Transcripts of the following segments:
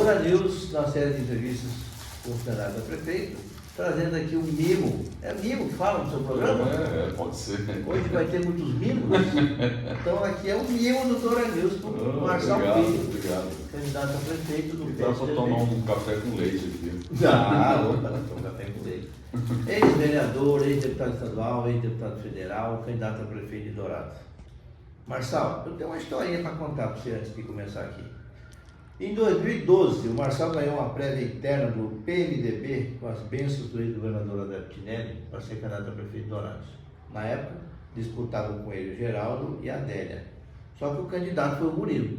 Doutora News, na série de entrevistas com o candidato a prefeito, trazendo aqui um mimo. É mimo que fala no seu programa? Pode ser. Hoje vai ter muitos mimos. Então aqui é um mimo do Doutora News com o Marçal Filho. Obrigado. Candidato a prefeito do Dá para tomar um café com leite aqui. Um café com leite. Ex-vereador, ex-deputado estadual, ex-deputado federal, candidato a prefeito de Dourados. Marçal, eu tenho uma historinha para contar para você antes de começar aqui. Em 2012, o Marçal ganhou uma prévia interna do PMDB com as bênçãos do ex-governador Adalberto Tinelli para ser candidato a prefeito de Dourados. Na época, disputavam com ele o Geraldo e a Adélia. Só que o candidato foi o Murilo.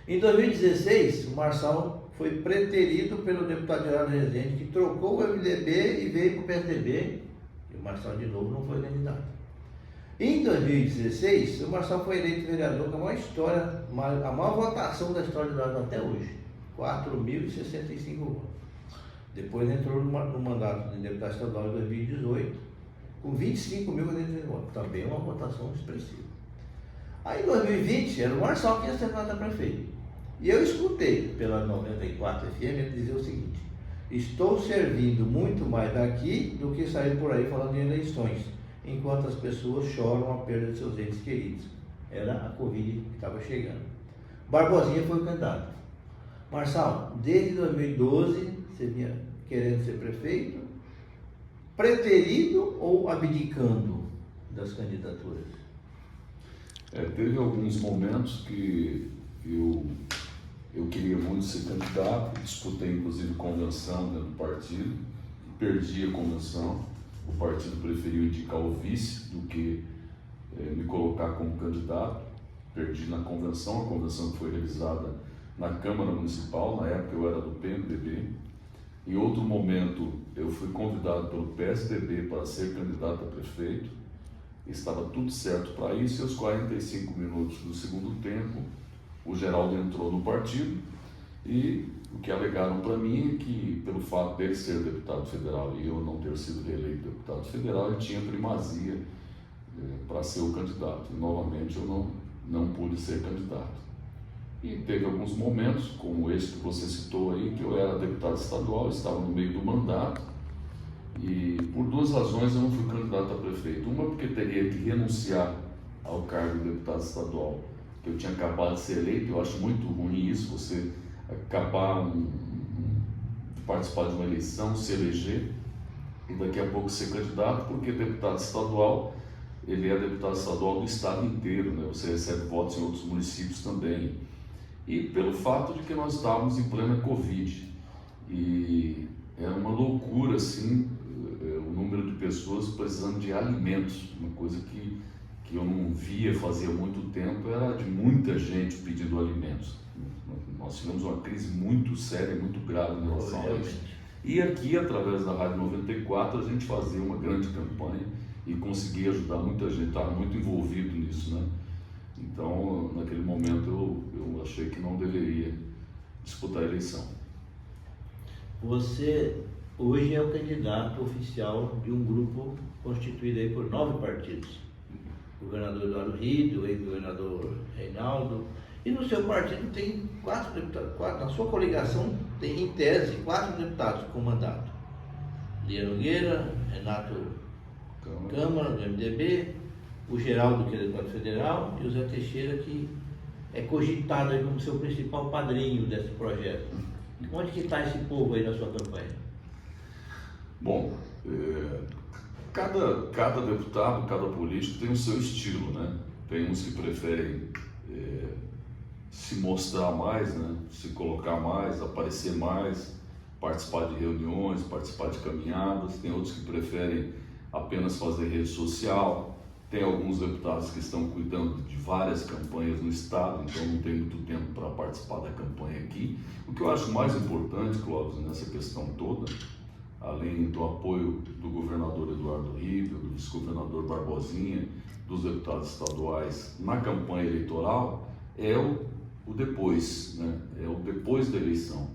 Em 2016, o Marçal foi preterido pelo deputado Geraldo Rezende, que trocou o MDB e veio para o PSDB. E o Marçal, de novo, não foi candidato. Em 2016, o Marçal foi eleito vereador com a maior votação da história do Dourados até hoje, 4.065 votos. Depois entrou no mandato de deputado estadual em 2018, com 25.000 votos, também uma votação expressiva. Aí em 2020, era o Marçal que ia ser candidato a prefeito. E eu escutei pela 94 FM ele dizer o seguinte: estou servindo muito mais daqui do que sair por aí falando em eleições, enquanto as pessoas choram a perda de seus entes queridos. Era a Covid que estava chegando. Barbosinha foi o candidato. Marçal, desde 2012, você vinha querendo ser prefeito, preterido ou abdicando das candidaturas? Teve alguns momentos que eu queria muito ser candidato, disputei inclusive convenção dentro do partido, perdi a convenção. O partido preferiu indicar o vice do que me colocar como candidato. Perdi na convenção, a convenção que foi realizada na Câmara Municipal, na época eu era do PMDB. Em outro momento eu fui convidado pelo PSDB para ser candidato a prefeito. Estava tudo certo para isso e aos 45 minutos do segundo tempo o Geraldo entrou no partido e o que alegaram para mim é que, pelo fato dele ser deputado federal e eu não ter sido reeleito deputado federal, ele tinha primazia para ser o candidato. E novamente eu não pude ser candidato. E teve alguns momentos, como esse que você citou aí, que eu era deputado estadual, estava no meio do mandato e por duas razões eu não fui candidato a prefeito. Uma porque teria que renunciar ao cargo de deputado estadual, que eu tinha acabado de ser eleito. Eu acho muito ruim isso, você acabar de participar de uma eleição, se eleger e daqui a pouco ser candidato, porque deputado estadual, ele é deputado estadual do estado inteiro, né? Você recebe votos em outros municípios também. E pelo fato de que nós estávamos em plena Covid e era uma loucura assim, o número de pessoas precisando de alimentos, uma coisa que eu não via fazia muito tempo, era de muita gente pedindo alimentos. Nós tivemos uma crise muito séria, muito grave em relação a isso. E aqui, através da Rádio 94, a gente fazia uma grande campanha e conseguia ajudar muita gente, estava muito envolvido nisso, né? Então, naquele momento, eu achei que não deveria disputar a eleição. Você hoje é o candidato oficial de um grupo constituído aí por 9 partidos. O governador Eduardo Rito, o ex-governador Reinaldo. E no seu partido tem 4 deputados, na sua coligação tem, em tese, 4 deputados com mandato. Lia Nogueira, Renato Câmara, do MDB, o Geraldo, que é deputado federal, e o Zé Teixeira, que é cogitado aí como seu principal padrinho desse projeto. Onde que está esse povo aí na sua campanha? Bom, cada deputado, cada político tem o seu estilo, né? Tem uns que preferem se mostrar mais, né? Se colocar mais, aparecer mais, participar de reuniões, participar de caminhadas. Tem outros que preferem apenas fazer rede social. Tem alguns deputados que estão cuidando de várias campanhas no estado, então não tem muito tempo para participar da campanha aqui. O que eu acho mais importante, Clóvis, nessa questão toda, além do apoio do governador Eduardo Rito, do vice-governador Barbosinha, dos deputados estaduais na campanha eleitoral, é o depois, né? É o depois da eleição,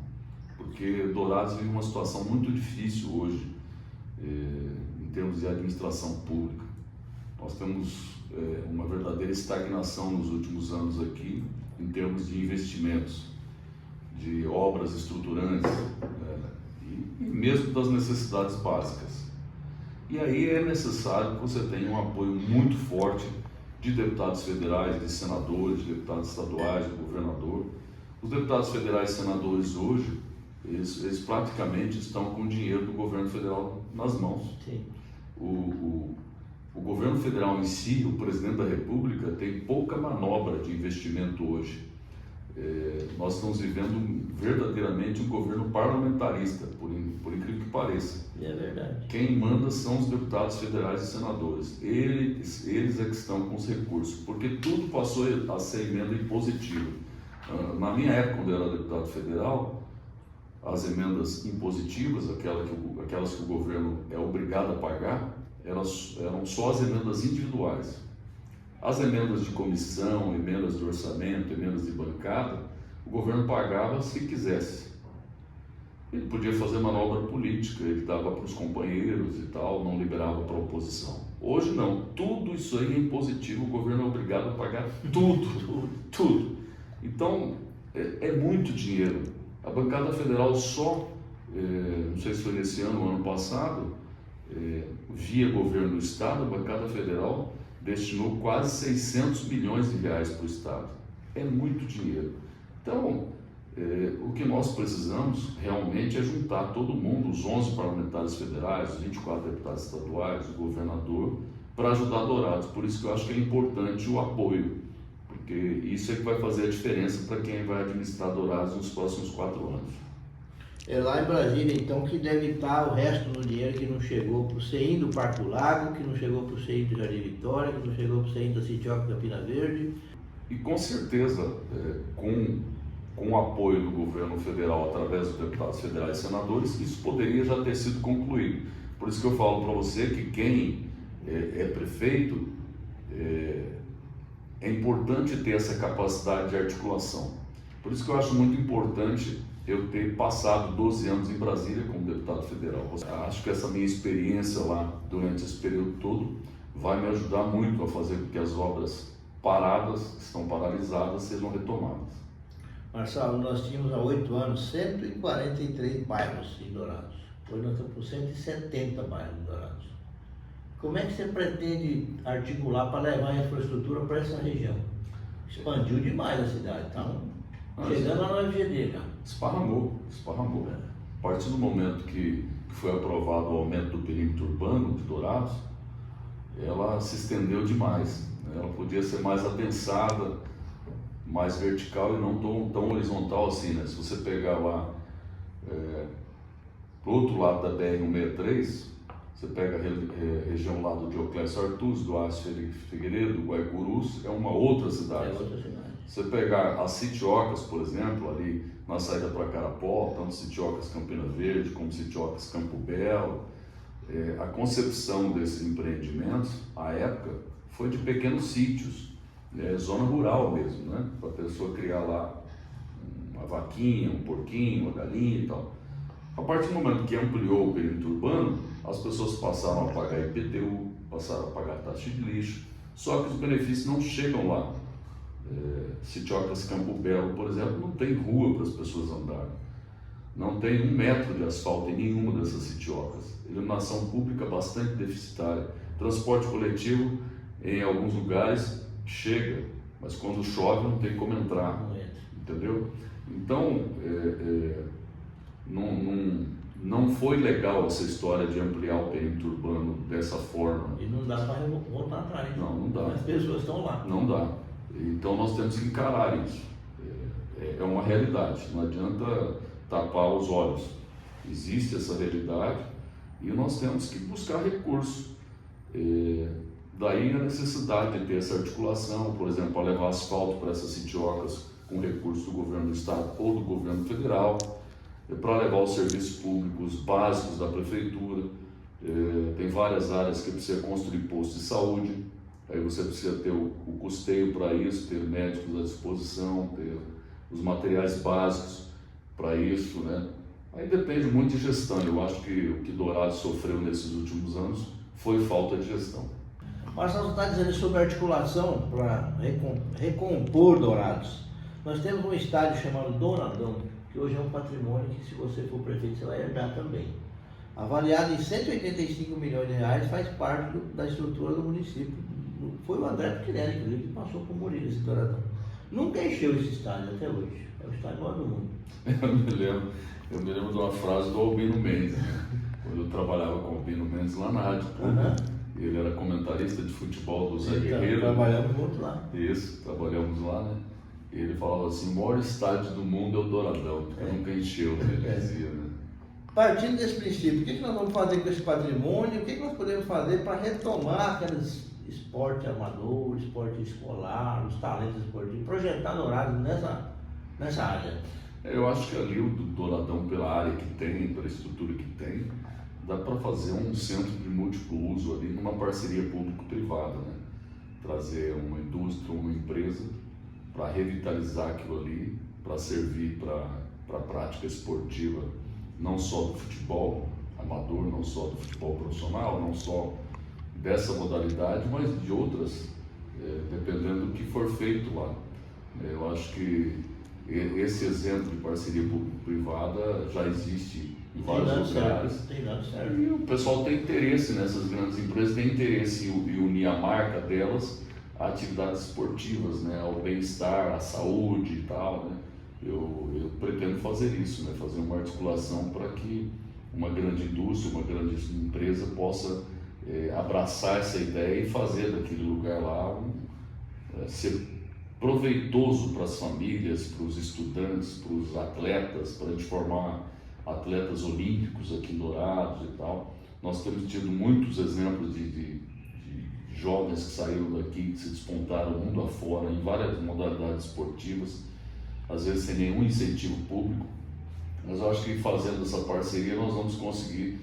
porque Dourados vive uma situação muito difícil hoje, em termos de administração pública. Nós temos uma verdadeira estagnação nos últimos anos aqui, em termos de investimentos, de obras estruturantes, e mesmo das necessidades básicas. E aí é necessário que você tenha um apoio muito forte de deputados federais, de senadores, de deputados estaduais, de governador. Os deputados federais e senadores hoje, eles praticamente estão com o dinheiro do governo federal nas mãos. Sim. O governo federal em si, o presidente da República, tem pouca manobra de investimento hoje. Nós estamos vivendo verdadeiramente um governo parlamentarista, por incrível que pareça. É verdade. Quem manda são os deputados federais e senadores. Eles é que estão com os recursos, porque tudo passou a ser emenda impositiva. Na minha época, quando eu era deputado federal, as emendas impositivas, aquelas que o governo é obrigado a pagar, eram só as emendas individuais. As emendas de comissão, emendas de orçamento, emendas de bancada, o governo pagava se quisesse. Ele podia fazer manobra política, ele dava para os companheiros e tal, não liberava para a oposição. Hoje não, tudo isso aí é impositivo, o governo é obrigado a pagar tudo. Então, é muito dinheiro. A bancada federal só, não sei se foi nesse ano ou ano passado, via governo do estado, a bancada federal destinou quase 600 milhões de reais para o estado. É muito dinheiro. Então, o que nós precisamos realmente é juntar todo mundo, os 11 parlamentares federais, os 24 deputados estaduais, o governador, para ajudar Dourados. Por isso que eu acho que é importante o apoio, porque isso é que vai fazer a diferença para quem vai administrar Dourados nos próximos 4 anos. É lá em Brasília, então, que deve estar o resto do dinheiro que não chegou para o CEIM do Parque do Lago, que não chegou para o CEIM do Jardim Vitória, que não chegou para o CEIM da Citioca Campina Verde. E com certeza, com o apoio do governo federal através dos deputados federais e senadores, isso poderia já ter sido concluído. Por isso que eu falo para você que quem é prefeito, é importante ter essa capacidade de articulação. Por isso que eu acho muito importante eu ter passado 12 anos em Brasília como deputado federal. Acho que essa minha experiência lá durante esse período todo vai me ajudar muito a fazer com que as obras paradas, que estão paralisadas, sejam retomadas. Marcelo, nós tínhamos há 8 anos 143 bairros em Dourados. Hoje nós estamos com 170 bairros em Dourados. Como é que você pretende articular para levar a infraestrutura para essa região? Expandiu demais a cidade, tá? Chegando lá no FGD, cara. Esparramou. A partir do momento que foi aprovado o aumento do perímetro urbano de Dourados, ela se estendeu demais. Ela podia ser mais adensada, mais vertical e não tão horizontal assim, né? Se você pegar lá pro outro lado da BR-163, você pega a região lá do Dioclésio Artuz, do Aço Figueiredo, do Guaicurus, é uma outra cidade. É outra cidade. Você pegar as Sitiocas, por exemplo, ali na saída para Carapó, tanto Sitiocas Campina Verde como Sitiocas Campo Belo, a concepção desses empreendimentos, à época, foi de pequenos sítios, zona rural mesmo, né? Para a pessoa criar lá uma vaquinha, um porquinho, uma galinha e tal. A partir do momento que ampliou o perímetro urbano, as pessoas passaram a pagar IPTU, passaram a pagar taxa de lixo, só que os benefícios não chegam lá. Sitiocas Campo Belo, por exemplo, não tem rua para as pessoas andarem. Não tem 1 metro de asfalto em nenhuma dessas sitiocas. Iluminação pública bastante deficitária. Transporte coletivo, em alguns lugares, chega, mas quando chove não tem como entrar. Entendeu? Então, não foi legal essa história de ampliar o perímetro urbano dessa forma. E não dá para voltar atrás. Não dá. As pessoas estão lá. Não dá. Então nós temos que encarar isso. É uma realidade, não adianta tapar os olhos. Existe essa realidade e nós temos que buscar recursos. Daí a necessidade de ter essa articulação, por exemplo, para levar asfalto para essas sitiocas com recursos do governo do estado ou do governo federal, para levar os serviços públicos básicos da prefeitura. Tem várias áreas que precisa construir postos de saúde. Aí você precisa ter o custeio para isso, ter médicos à disposição, ter os materiais básicos para isso, né? Aí depende muito de gestão. Eu acho que o que Dourados sofreu nesses últimos anos foi falta de gestão. Marcelo, você está dizendo sobre articulação para recompor Dourados. Nós temos um estádio chamado Douradão, que hoje é um patrimônio que, se você for prefeito, você vai herdar também. Avaliado em 185 milhões de reais, faz parte da estrutura do município. Foi o André Piquerelli, inclusive, que passou por Murilo, esse Douradão. Nunca encheu esse estádio até hoje. É o estádio maior do mundo. Eu me lembro de uma frase do Albino Mendes, né? Quando eu trabalhava com o Albino Mendes lá na Rádio Pública. Ele era comentarista de futebol do Zé Guerreiro. Trabalhamos juntos lá. Isso, trabalhamos lá, né? E ele falava assim, o maior estádio do mundo é o Douradão, porque nunca encheu, né? Ele dizia, né? Partindo desse princípio, o que nós vamos fazer com esse patrimônio? O que nós podemos fazer para retomar aqueles esporte amador, esporte escolar, os talentos esportivos, projetar Dourados nessa área? Eu acho que ali o Douradão, pela área que tem, pela estrutura que tem, dá para fazer um centro de múltiplo uso ali numa parceria público-privada, né? Trazer uma indústria, uma empresa para revitalizar aquilo ali, para servir para a prática esportiva, não só do futebol amador, não só do futebol profissional, não só dessa modalidade, mas de outras, dependendo do que for feito lá. Eu acho que esse exemplo de parceria público-privada já existe em vários lugares. Tem dado certo. E o pessoal tem interesse nessas grandes empresas, tem interesse em unir a marca delas a atividades esportivas, né, ao bem-estar, à saúde e tal, né? Eu pretendo fazer isso, né, fazer uma articulação para que uma grande indústria, uma grande empresa possa abraçar essa ideia e fazer daquele lugar lá ser proveitoso para as famílias, para os estudantes, para os atletas, para a gente formar atletas olímpicos aqui em Dourados e tal. Nós temos tido muitos exemplos de jovens que saíram daqui, que se despontaram mundo afora em várias modalidades esportivas, às vezes sem nenhum incentivo público, mas eu acho que fazendo essa parceria nós vamos conseguir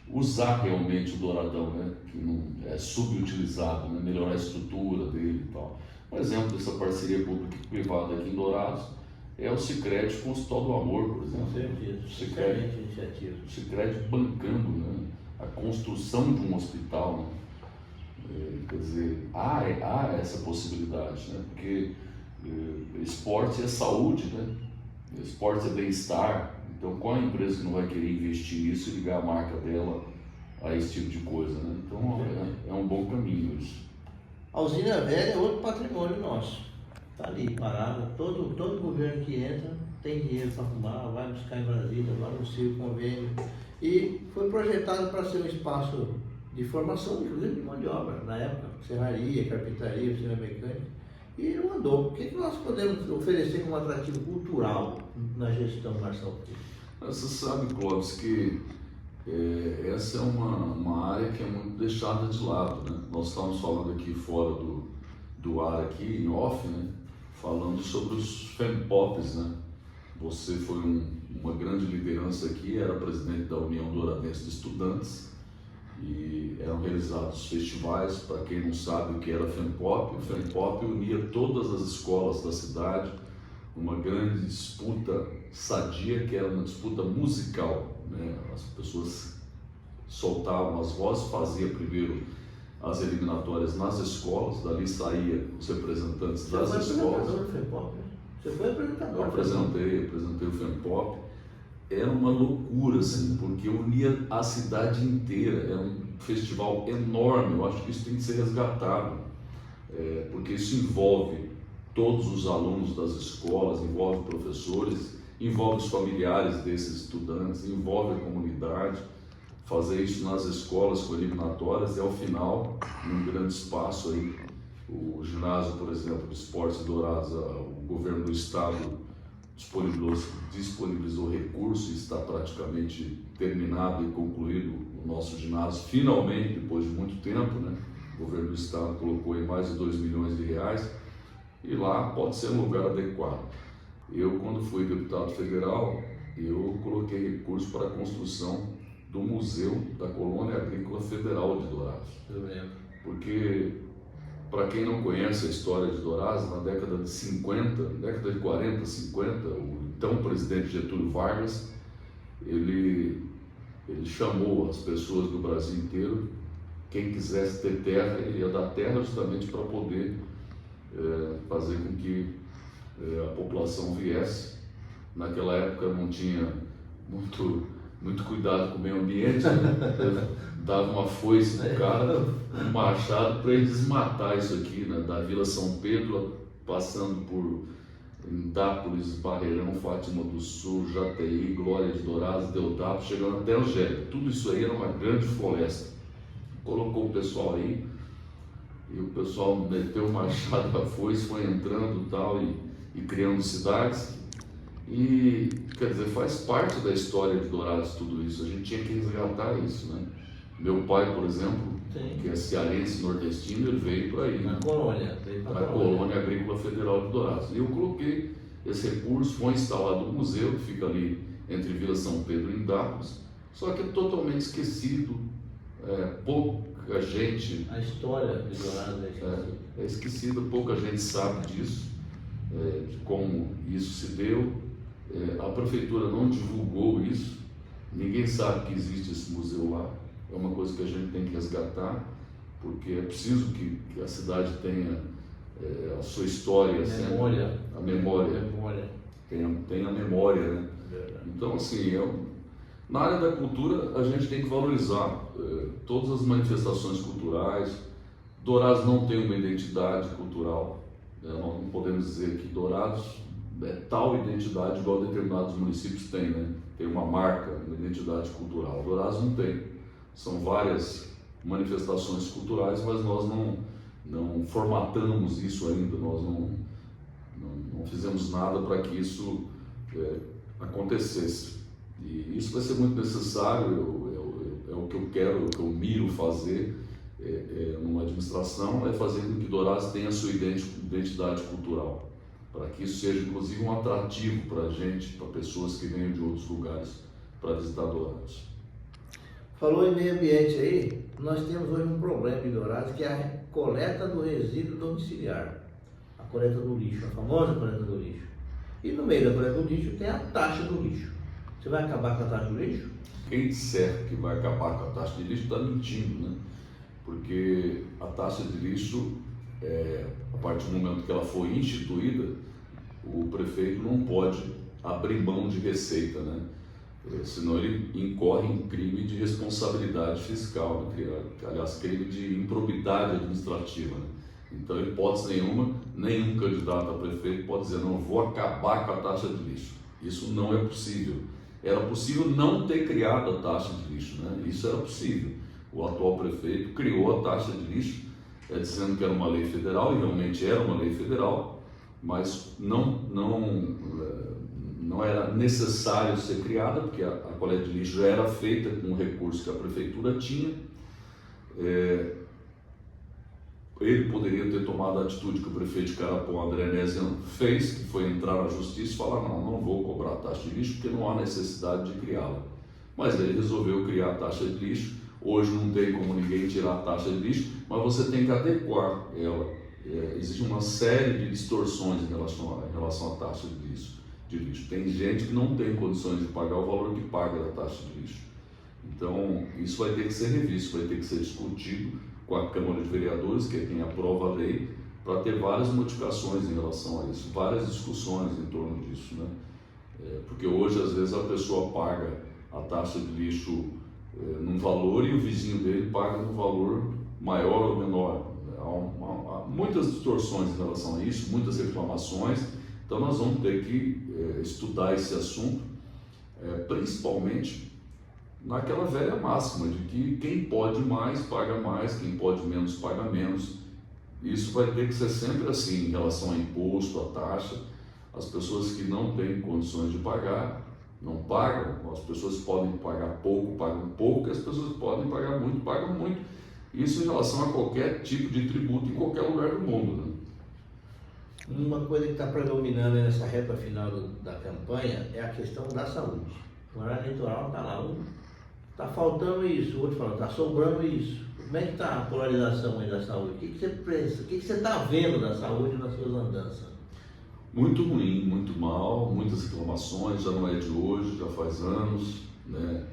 usar realmente o Douradão, né, que não é subutilizado, né, melhorar a estrutura dele e tal. Um exemplo dessa parceria pública e privada aqui em Dourados é o Sicredi com o Hospital do Amor, por exemplo. Com certeza, Excelente iniciativa. O Sicredi bancando, né, a construção de um hospital, né? Quer dizer, há essa possibilidade, né? Porque esporte é saúde, né? Esporte é bem-estar. Então, qual a empresa que não vai querer investir nisso e ligar a marca dela a esse tipo de coisa, né? Então, é um bom caminho isso. A usina velha é outro patrimônio nosso. Está ali, parada. Todo governo que entra tem dinheiro para arrumar, vai buscar em Brasília, vai anunciar o convênio. E foi projetado para ser um espaço de formação, inclusive de mão de obra, na época, serraria, carpintaria, oficina mecânica, e não andou. O que nós podemos oferecer como atrativo cultural na gestão, Marcelo? Você sabe, Clóvis, que essa é uma área que é muito deixada de lado, né? Nós estamos falando aqui fora do ar, aqui em off, né? Falando sobre os FEMPOPs, né? Você foi uma grande liderança aqui, era presidente da União Douradense de Estudantes, e eram realizados festivais. Para quem não sabe o que era FEMPOP, o FEMPOP unia todas as escolas da cidade numa grande disputa sadia, que era uma disputa musical, né? As pessoas soltavam as vozes, fazia primeiro as eliminatórias nas escolas, dali saía os representantes das escolas. Você foi apresentador? Eu apresentei o FEMPOP. Era uma loucura, assim, porque unia a cidade inteira, era um festival enorme. Eu acho que isso tem que ser resgatado, porque isso envolve todos os alunos das escolas, envolve professores, envolve os familiares desses estudantes, envolve a comunidade. Fazer isso nas escolas com eliminatórias e, ao final, num grande espaço aí, o ginásio, por exemplo, de esportes Dourados, o governo do estado disponibilizou recursos e está praticamente terminado e concluído o nosso ginásio, finalmente, depois de muito tempo, né? O governo do estado colocou aí mais de 2 milhões de reais e lá pode ser um lugar adequado. Eu, quando fui deputado federal, eu coloquei recursos para a construção do Museu da Colônia Agrícola Federal de Dourados. Eu lembro. Porque, para quem não conhece a história de Dourados, na década de 50, década de 40, 50, o então presidente Getúlio Vargas, ele chamou as pessoas do Brasil inteiro, quem quisesse ter terra, ele ia dar terra justamente para poder fazer com que a população viesse naquela época não tinha muito cuidado com o meio ambiente, né? Dava uma foice no cara, um machado para ele desmatar isso aqui, né? Da Vila São Pedro, passando por Indápolis, Barreirão, Fátima do Sul, Jataí, Glória de Dourados, Deodato, chegando até Angélica. Tudo isso aí era uma grande floresta. Colocou o pessoal aí, e o pessoal meteu o machado, a foice, foi entrando e criando cidades. E, quer dizer, faz parte da história de Dourados tudo isso. A gente tinha que resgatar isso, né? Meu pai, por exemplo, Sim. que é cearense nordestino, ele veio para aí, Na né? colônia. Para a Colônia Agrícola Federal de Dourados. E eu coloquei esse recurso, foi instalado um museu que fica ali entre Vila São Pedro e Indápolis, só que é totalmente esquecido, pouca gente... A história de Dourados é esquecida. É esquecida, pouca gente sabe disso, de como isso se deu. A prefeitura não divulgou isso, ninguém sabe que existe esse museu lá. É uma coisa que a gente tem que resgatar, porque é preciso que a cidade tenha a sua história, Memória. a memória, tenha a memória, né? Então, assim, na área da cultura a gente tem que valorizar todas as manifestações culturais. Dourados não tem uma identidade cultural, né? Nós não podemos dizer que Dourados é tal identidade igual determinados municípios têm, né? Tem uma marca, uma identidade cultural. Dourados não tem. São várias manifestações culturais, mas nós não formatamos isso ainda, nós não fizemos nada para que isso acontecesse. E isso vai ser muito necessário, é o que eu quero, o que eu miro fazer numa administração, é fazer com que Dourados tenha a sua identidade cultural, para que isso seja inclusive um atrativo para a gente, para pessoas que venham de outros lugares para visitar Dourados. Falou em meio ambiente aí, nós temos hoje um problema em Dourados, que é a coleta do resíduo domiciliar. A coleta do lixo, a famosa coleta do lixo. E no meio da coleta do lixo tem a taxa do lixo. Você vai acabar com a taxa do lixo? Quem disser que vai acabar com a taxa de lixo está mentindo, né? Porque a taxa de lixo, a partir do momento que ela foi instituída, o prefeito não pode abrir mão de receita, né? Senão ele incorre em crime de responsabilidade fiscal, né? Aliás, crime de improbidade administrativa, né? Então, em hipótese nenhuma, nenhum candidato a prefeito pode dizer, não, eu vou acabar com a taxa de lixo. Isso não é possível. Era possível não ter criado a taxa de lixo, né? Isso era possível. O atual prefeito criou a taxa de lixo, dizendo que era uma lei federal, e realmente era uma lei federal, mas não era necessário ser criada, porque a coleta de lixo já era feita com o recurso que a prefeitura tinha. Ele poderia ter tomado a atitude que o prefeito de Carapó, André Nézia, fez, que foi entrar na justiça e falar, não vou cobrar a taxa de lixo, porque não há necessidade de criá-la. Mas ele resolveu criar a taxa de lixo. Hoje não tem como ninguém tirar a taxa de lixo, mas você tem que adequar ela. Existe uma série de distorções em relação à taxa de lixo. Tem gente que não tem condições de pagar o valor que paga da taxa de lixo. Então, isso vai ter que ser revisto, vai ter que ser discutido com a Câmara de Vereadores, que é quem aprova a lei, para ter várias modificações em relação a isso, várias discussões em torno disso, né? Porque hoje, às vezes, a pessoa paga a taxa de lixo num valor e o vizinho dele paga num valor maior ou menor. Há muitas distorções em relação a isso, muitas reclamações. Então nós vamos ter que estudar esse assunto, principalmente naquela velha máxima de que quem pode mais, paga mais, quem pode menos, paga menos. Isso vai ter que ser sempre assim em relação a imposto, a taxa. As pessoas que não têm condições de pagar, não pagam. As pessoas podem pagar pouco, pagam pouco, e as pessoas podem pagar muito, pagam muito. Isso em relação a qualquer tipo de tributo em qualquer lugar do mundo, né? Uma coisa que está predominando nessa reta final da campanha é a questão da saúde. O horário eleitoral está lá, está faltando isso, o outro fala, está sobrando isso. Como é que está a polarização aí da saúde? O que você pensa? O que você está vendo da saúde nas suas andanças? Muito ruim, muito mal, muitas reclamações, já não é de hoje, já faz anos, né?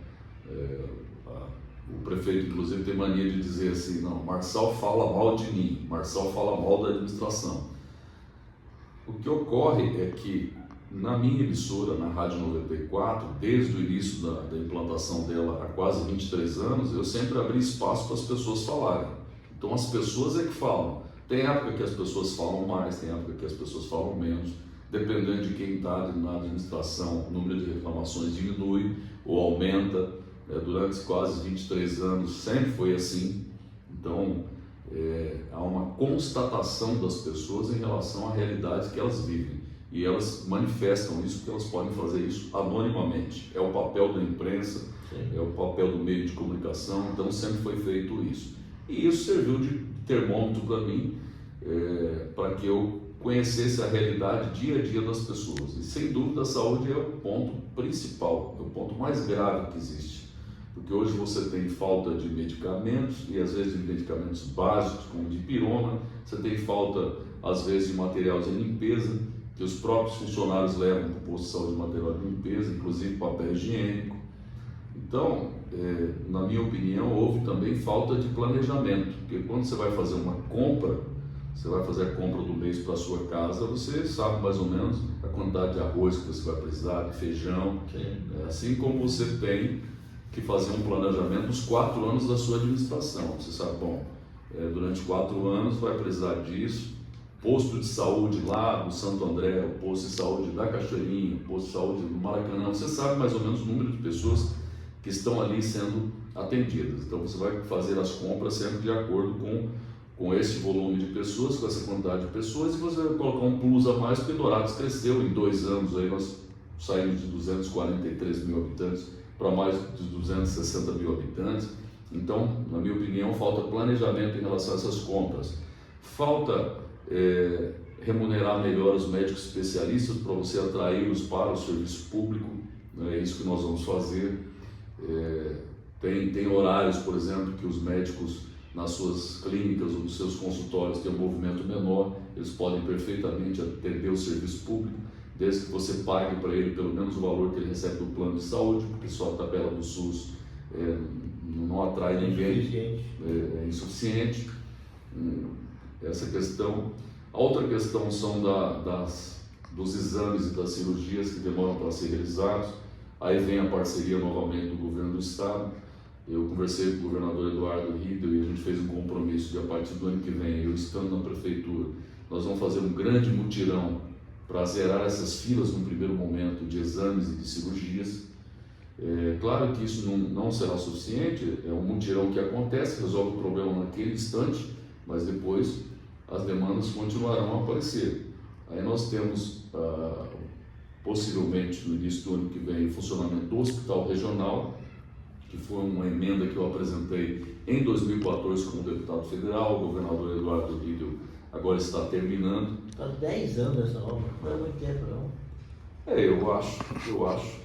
O prefeito, inclusive, tem mania de dizer assim, não, Marçal fala mal de mim, Marçal fala mal da administração. O que ocorre é que na minha emissora, na Rádio 94, desde o início da implantação dela há quase 23 anos, eu sempre abri espaço para as pessoas falarem. Então as pessoas é que falam. Tem época que as pessoas falam mais, tem época que as pessoas falam menos. Dependendo de quem está na administração, o número de reclamações diminui ou aumenta. Durante quase 23 anos sempre foi assim. Então há uma constatação das pessoas em relação à realidade que elas vivem. E elas manifestam isso porque elas podem fazer isso anonimamente. É o papel da imprensa, é o papel do meio de comunicação, então sempre foi feito isso. E isso serviu de termômetro para mim, para que eu conhecesse a realidade dia a dia das pessoas. E sem dúvida a saúde é o ponto principal, é o ponto mais grave que existe. Porque hoje você tem falta de medicamentos, e às vezes de medicamentos básicos, como dipirona, você tem falta às vezes de material de limpeza, que os próprios funcionários levam para o posto de saúde material de limpeza, inclusive papel higiênico. Então, na minha opinião, houve também falta de planejamento, porque quando você vai fazer uma compra, você vai fazer a compra do mês para a sua casa, você sabe mais ou menos a quantidade de arroz que você vai precisar, de feijão, assim como você tem que fazer um planejamento dos 4 anos da sua administração. Você sabe, bom, durante 4 anos vai precisar disso, posto de saúde lá do Santo André, o posto de saúde da Cachoeirinha, o posto de saúde do Maracanã, você sabe mais ou menos o número de pessoas que estão ali sendo atendidas. Então você vai fazer as compras sempre de acordo com esse volume de pessoas, com essa quantidade de pessoas, e você vai colocar um plus a mais, porque Dourados cresceu em 2 anos, aí nós saímos de 243 mil habitantes para mais de 260 mil habitantes. Então, na minha opinião, falta planejamento em relação a essas compras. Falta remunerar melhor os médicos especialistas para você atraí-los para o serviço público, é isso que nós vamos fazer. Tem horários, por exemplo, que os médicos nas suas clínicas ou nos seus consultórios têm um movimento menor, eles podem perfeitamente atender o serviço público, desde que você pague para ele pelo menos o valor que ele recebe do plano de saúde, porque só a tabela do SUS não atrai ninguém, é insuficiente. Essa questão. A outra questão são dos exames e das cirurgias que demoram para ser realizados. Aí vem a parceria novamente do governo do estado. Eu conversei com o governador Eduardo Riedel e a gente fez um compromisso de, a partir do ano que vem, eu estando na prefeitura, nós vamos fazer um grande mutirão para zerar essas filas no primeiro momento de exames e de cirurgias. Claro que isso não será suficiente, é um mutirão que acontece, resolve o problema naquele instante, mas depois as demandas continuarão a aparecer. Aí nós temos, possivelmente no início do ano que vem, o funcionamento do hospital regional, que foi uma emenda que eu apresentei em 2014 como deputado federal. O governador Eduardo Riedel agora está terminando. Está 10 anos essa obra, não é muito tempo não. Eu acho.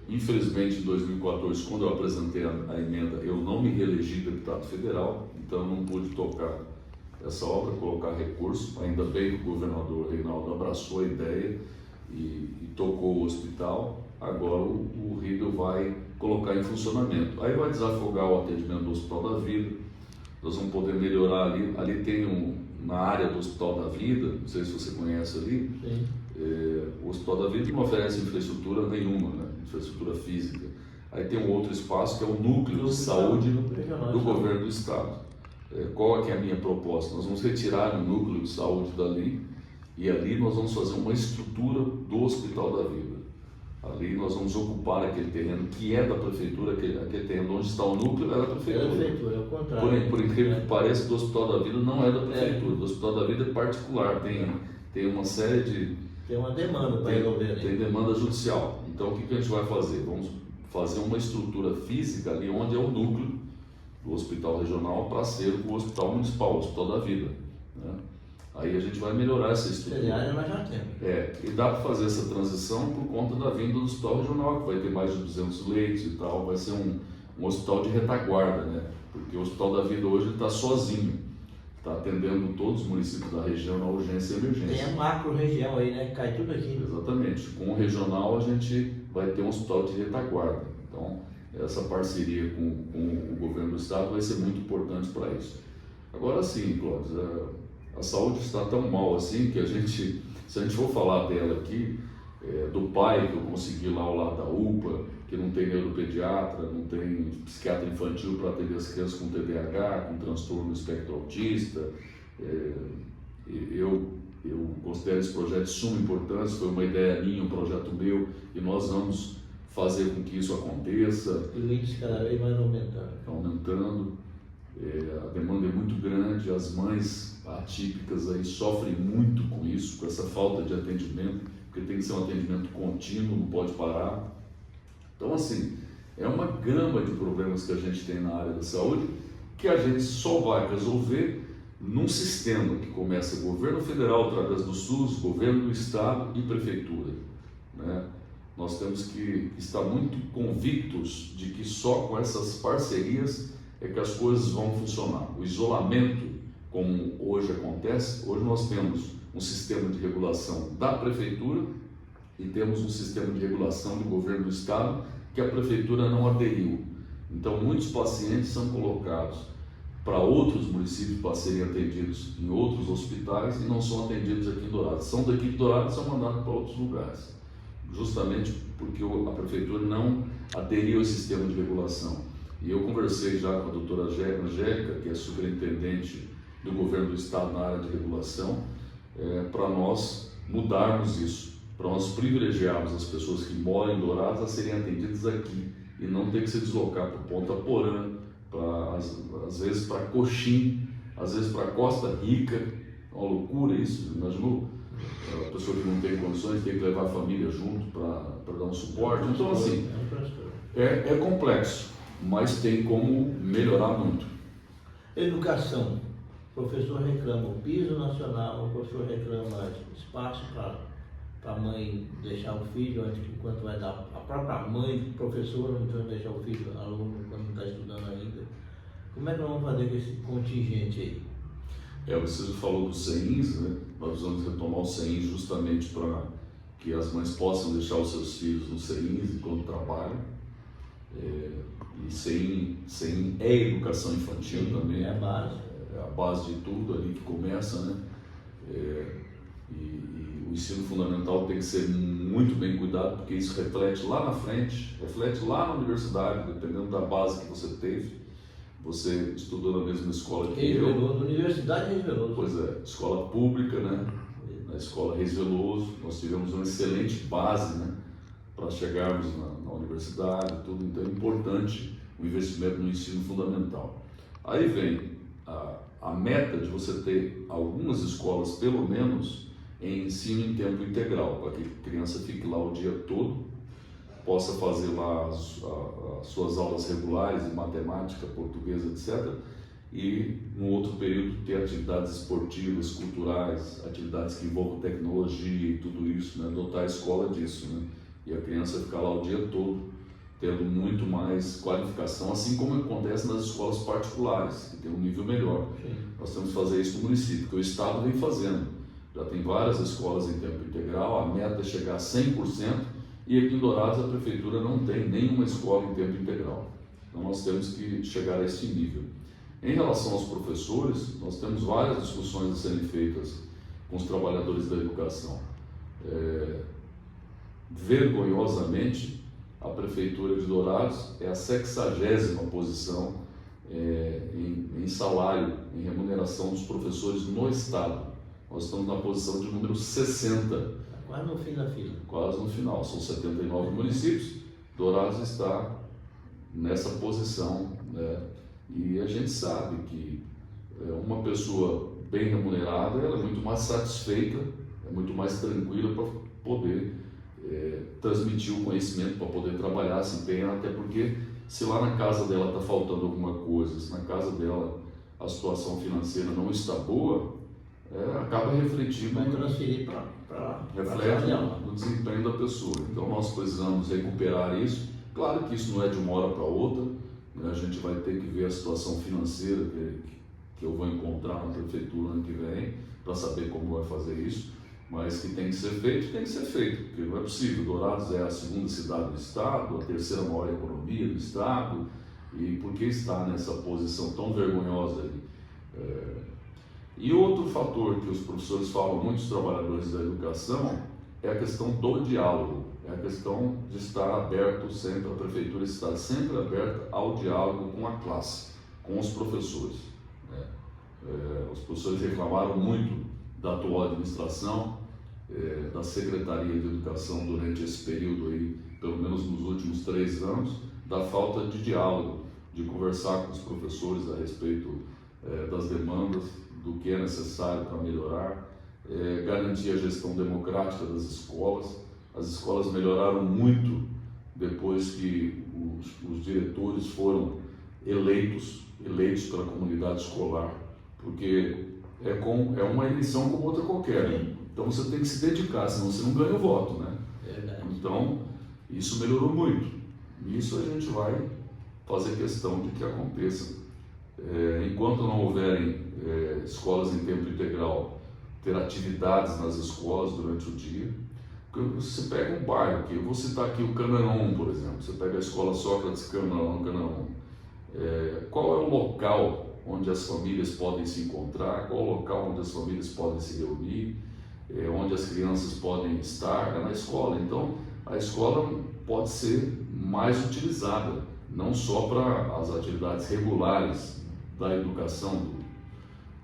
Infelizmente, em 2014, quando eu apresentei a emenda, eu não me reelegi deputado federal, então eu não pude tocar essa obra, colocar recurso. Ainda bem que o governador Reinaldo abraçou a ideia e tocou o hospital. Agora o Riedel vai colocar em funcionamento. Aí vai desafogar o atendimento do Hospital da Vida, nós vamos poder melhorar ali. Ali tem na área do Hospital da Vida, não sei se você conhece ali, o Hospital da Vida não oferece infraestrutura nenhuma, né? Infraestrutura física. Aí tem um outro espaço que é o núcleo de saúde do governo do estado. Qual é que é a minha proposta? Nós vamos retirar o núcleo de saúde dali e ali nós vamos fazer uma estrutura do Hospital da Vida. Ali nós vamos ocupar aquele terreno que é da prefeitura, aquele terreno onde está o núcleo é da prefeitura. É da prefeitura, é o contrário. Por incrível que pareça, do Hospital da Vida não é da prefeitura, do Hospital da Vida é particular, tem uma série de... Tem uma demanda para resolver. Tem demanda judicial. Então o que a gente vai fazer? Vamos fazer uma estrutura física ali onde é o núcleo do hospital regional para ser o hospital municipal, o Hospital da Vida, né? Aí a gente vai melhorar essa estrutura. Nós já temos. E dá para fazer essa transição por conta da vinda do hospital regional, que vai ter mais de 200 leitos e tal, vai ser um hospital de retaguarda, né? Porque o Hospital da Vida hoje está sozinho, está atendendo todos os municípios da região na urgência e emergência. Tem a macro-região aí, né? Que cai tudo aqui. Exatamente. Com o regional a gente vai ter um hospital de retaguarda. Então, essa parceria com o governo do estado vai ser muito importante para isso. Agora sim, Clóvis, a saúde está tão mal assim que se a gente for falar dela aqui, do pai que eu consegui lá ao lado da UPA, que não tem neuropediatra, não tem psiquiatra infantil para atender as crianças com TDAH, com transtorno do espectro autista. Eu considero esse projeto de suma importância, foi uma ideia minha, um projeto meu, e nós vamos fazer com que isso aconteça. E o índice cada vez mais aumentando. Aumentando, a demanda é muito grande, as mães atípicas aí sofrem muito com isso, com essa falta de atendimento, porque tem que ser um atendimento contínuo, não pode parar. Então, assim, é uma gama de problemas que a gente tem na área da saúde que a gente só vai resolver num sistema que começa governo federal através do SUS, governo do estado e prefeitura, né? Nós temos que estar muito convictos de que só com essas parcerias é que as coisas vão funcionar. O isolamento, como hoje acontece, hoje nós temos um sistema de regulação da prefeitura e temos um sistema de regulação do governo do estado que a prefeitura não aderiu. Então, muitos pacientes são colocados para outros municípios para serem atendidos em outros hospitais e não são atendidos aqui em Dourados. São daqui de Dourados e são mandados para outros lugares, justamente porque a prefeitura não aderiu ao sistema de regulação. E eu conversei já com a doutora Angélica, que é superintendente do governo do estado na área de regulação, para nós mudarmos isso, para nós privilegiarmos as pessoas que moram em Dourados a serem atendidas aqui e não ter que se deslocar para Ponta Porã, às vezes para Coxim, às vezes para Costa Rica. É uma loucura isso, imaginou? A pessoa que não tem condições tem que levar a família junto para dar um suporte. Então, assim, é complexo, mas tem como melhorar muito. Educação. O professor reclama o piso nacional, o professor reclama espaço para a mãe deixar o filho, enquanto vai dar, a própria mãe, professora, não precisa deixar o filho, aluno, quando não está estudando ainda. Como é que nós vamos fazer com esse contingente aí? Você falou do CEINS, né? Nós vamos retomar o CEINS justamente para que as mães possam deixar os seus filhos no CEINS enquanto trabalham. E CEIN é educação infantil. Sim, também. É a base. É a base de tudo ali que começa, né? E o ensino fundamental tem que ser muito bem cuidado, porque isso reflete lá na frente, reflete lá na universidade, dependendo da base que você teve. Você estudou na mesma escola que eu. Na Universidade Reis Veloso. Pois é, escola pública, né? Na escola Reis Veloso, nós tivemos uma excelente base, né? Para chegarmos na universidade e tudo. Então é importante o investimento no ensino fundamental. Aí vem a meta de você ter algumas escolas, pelo menos, em ensino em tempo integral, para que a criança fique lá o dia todo, possa fazer lá as suas aulas regulares de matemática, português, etc. E, no outro período, ter atividades esportivas, culturais, atividades que envolvam tecnologia e tudo isso, né? Dotar a escola disso, né? E a criança ficar lá o dia todo, tendo muito mais qualificação, assim como acontece nas escolas particulares, que tem um nível melhor. Sim. Nós temos que fazer isso no município, que o Estado vem fazendo. Já tem várias escolas em tempo integral, a meta é chegar a 100%, e aqui em Dourados a prefeitura não tem nenhuma escola em tempo integral. Então nós temos que chegar a esse nível. Em relação aos professores, nós temos várias discussões a serem feitas com os trabalhadores da educação. Vergonhosamente, a prefeitura de Dourados é a 60ª posição em salário, em remuneração dos professores no estado. Nós estamos na posição de número 60. Quase no fim da fila. Quase no final. São 79 municípios. Dourados está nessa posição, né? E a gente sabe que uma pessoa bem remunerada, ela é muito mais satisfeita, é muito mais tranquila para poder transmitir o conhecimento, para poder trabalhar, se empenhar, até porque se lá na casa dela está faltando alguma coisa, se na casa dela a situação financeira não está boa, acaba refletindo, vai transferir para reflete no desempenho da pessoa. Então nós precisamos recuperar isso. Claro que isso não é de uma hora para outra, né? A gente vai ter que ver a situação financeira que eu vou encontrar na prefeitura ano que vem para saber como vai fazer isso, mas que tem que ser feito, porque não é possível. Dourados é a 2ª cidade do estado, a 3ª maior economia do estado, e por que está nessa posição tão vergonhosa aí? E outro fator que os professores falam muito, os trabalhadores da educação, é a questão do diálogo, é a questão de estar aberto sempre, a prefeitura estar sempre aberta ao diálogo com a classe, com os professores, né? Os professores reclamaram muito da atual administração, da Secretaria de Educação durante esse período aí, pelo menos nos últimos 3 anos, da falta de diálogo, de conversar com os professores a respeito das demandas, do que é necessário para melhorar, garantir a gestão democrática das escolas. As escolas melhoraram muito depois que os diretores foram eleitos pela comunidade escolar, porque é uma eleição como outra qualquer. Então você tem que se dedicar, senão você não ganha o voto, né? Então isso melhorou muito. Isso a gente vai fazer questão de que aconteça. Enquanto não houverem escolas em tempo integral, ter atividades nas escolas durante o dia. Você pega um bairro, que eu vou citar aqui o Canaã, por exemplo, você pega a escola Sócrates Canaã. Qual é o local onde as famílias podem se encontrar? Qual é o local onde as famílias podem se reunir? Onde as crianças podem estar? É na escola. Então, a escola pode ser mais utilizada, não só para as atividades regulares da educação,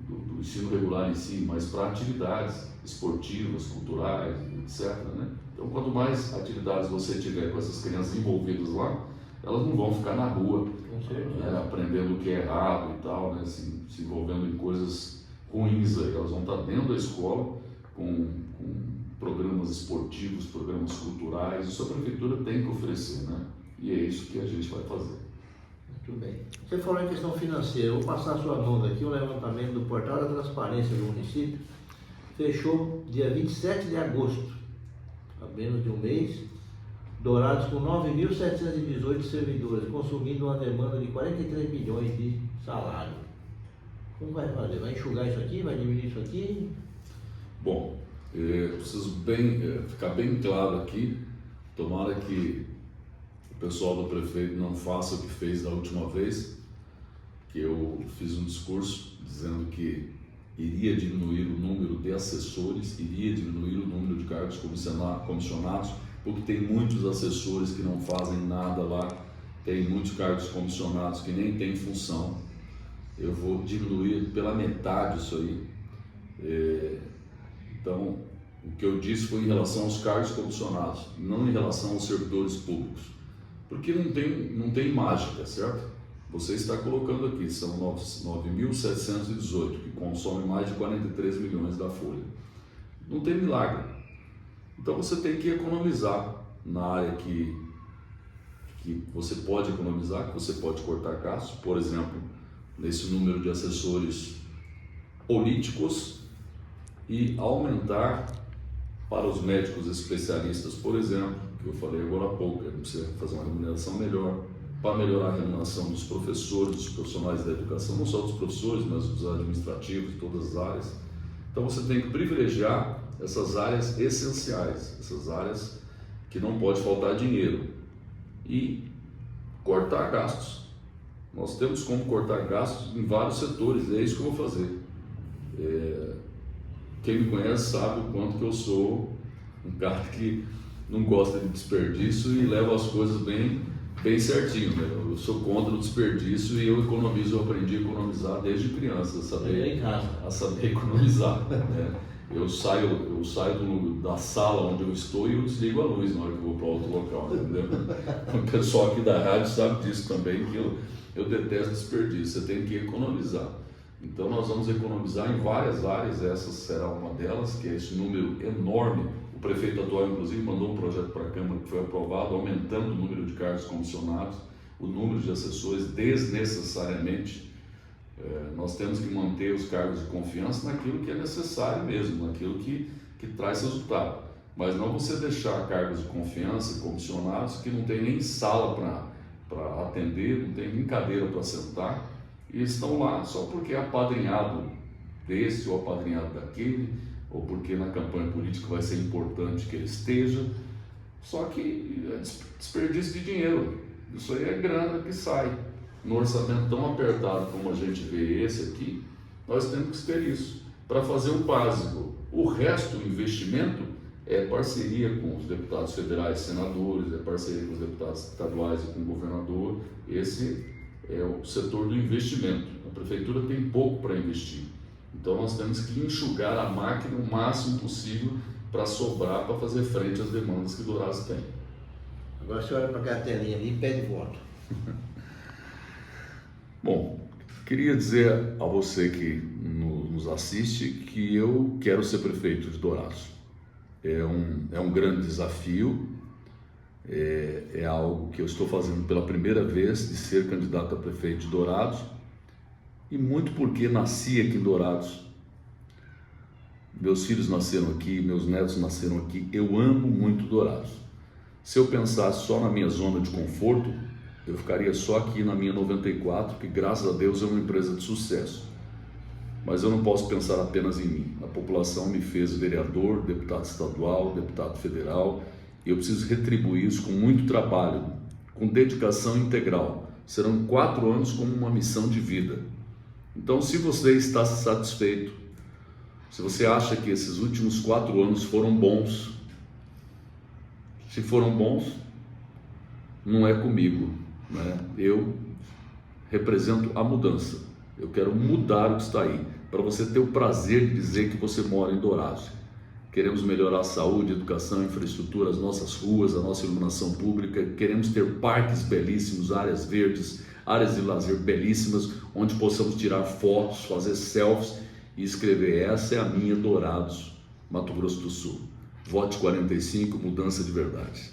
do ensino regular em si, mas para atividades esportivas, culturais, etc., né? Então, quanto mais atividades você tiver com essas crianças envolvidas lá, elas não vão ficar na rua, aprendendo o que é errado e tal, né? Se envolvendo em coisas ruins aí. Elas vão estar dentro da escola com programas esportivos, programas culturais. Isso a prefeitura tem que oferecer, né? E é isso que a gente vai fazer. Muito bem. Você falou em questão financeira. Eu vou passar a sua mão aqui. O levantamento do Portal da Transparência do município fechou dia 27 de agosto, há menos de um mês, Dourados com 9.718 servidores, consumindo uma demanda de 43 milhões de salário. Como vai fazer? Vai enxugar isso aqui? Vai diminuir isso aqui? Bom, preciso ficar bem claro aqui. Tomara que o pessoal do prefeito não faça o que fez da última vez, que eu fiz um discurso dizendo que iria diminuir o número de assessores, iria diminuir o número de cargos comissionados, porque tem muitos assessores que não fazem nada lá, tem muitos cargos comissionados que nem têm função. Eu vou diminuir pela metade isso aí. Então, o que eu disse foi em relação aos cargos comissionados, não em relação aos servidores públicos, porque não tem mágica, certo? Você está colocando aqui, são 9.718, que consomem mais de 43 milhões da folha. Não tem milagre. Então você tem que economizar na área que você pode economizar, que você pode cortar gastos, por exemplo, nesse número de assessores políticos, e aumentar para os médicos especialistas, por exemplo, que eu falei agora há pouco, precisa fazer uma remuneração melhor, para melhorar a remuneração dos professores, dos profissionais da educação, não só dos professores, mas dos administrativos, de todas as áreas. Então você tem que privilegiar essas áreas essenciais, essas áreas que não pode faltar dinheiro, e cortar gastos. Nós temos como cortar gastos em vários setores, e é isso que eu vou fazer. Quem me conhece sabe o quanto que eu sou um cara que não gosta de desperdício e leva as coisas bem certinho, né? Eu sou contra o desperdício e eu aprendi a economizar desde criança, a saber economizar, né? Eu saio da sala onde eu estou e eu desligo a luz na hora que eu vou para outro local, entendeu? O pessoal aqui da rádio sabe disso também, que eu detesto desperdício, você tem que economizar. Então nós vamos economizar em várias áreas, essa será uma delas, que é esse número enorme. O prefeito atual, inclusive, mandou um projeto para a Câmara que foi aprovado, aumentando o número de cargos comissionados, o número de assessores desnecessariamente. Nós temos que manter os cargos de confiança naquilo que é necessário mesmo, naquilo que traz resultado. Mas não você deixar cargos de confiança comissionados que não tem nem sala para atender, não tem nem cadeira para sentar, e estão lá só porque é apadrinhado desse ou apadrinhado daquele, ou porque na campanha política vai ser importante que ele esteja. Só que é desperdício de dinheiro. Isso aí é grana que sai. No orçamento tão apertado como a gente vê esse aqui, nós temos que ter isso para fazer o básico. O resto, o investimento, é parceria com os deputados federais e senadores, é parceria com os deputados estaduais e com o governador. Esse é o setor do investimento. A prefeitura tem pouco para investir, então nós temos que enxugar a máquina o máximo possível para sobrar, para fazer frente às demandas que Dourados tem. Agora você olha para a cartelinha ali e pede voto. Bom, queria dizer a você que nos assiste que eu quero ser prefeito de Dourados. É um grande desafio, é algo que eu estou fazendo pela primeira vez, de ser candidato a prefeito de Dourados, e muito porque nasci aqui em Dourados. Meus filhos nasceram aqui, meus netos nasceram aqui, eu amo muito Dourados. Se eu pensasse só na minha zona de conforto, eu ficaria só aqui na minha 94, que graças a Deus é uma empresa de sucesso. Mas eu não posso pensar apenas em mim. A população me fez vereador, deputado estadual, deputado federal, e eu preciso retribuir isso com muito trabalho, com dedicação integral. Serão 4 anos como uma missão de vida. Então, se você está satisfeito, se você acha que esses últimos 4 anos foram bons, se foram bons, não é comigo, né? Eu represento a mudança. Eu quero mudar o que está aí, para você ter o prazer de dizer que você mora em Dourados. Queremos melhorar a saúde, a educação, a infraestrutura, as nossas ruas, a nossa iluminação pública. Queremos ter parques belíssimos, áreas verdes, áreas de lazer belíssimas, onde possamos tirar fotos, fazer selfies e escrever: essa é a minha Dourados, Mato Grosso do Sul. Vote 45, mudança de verdade.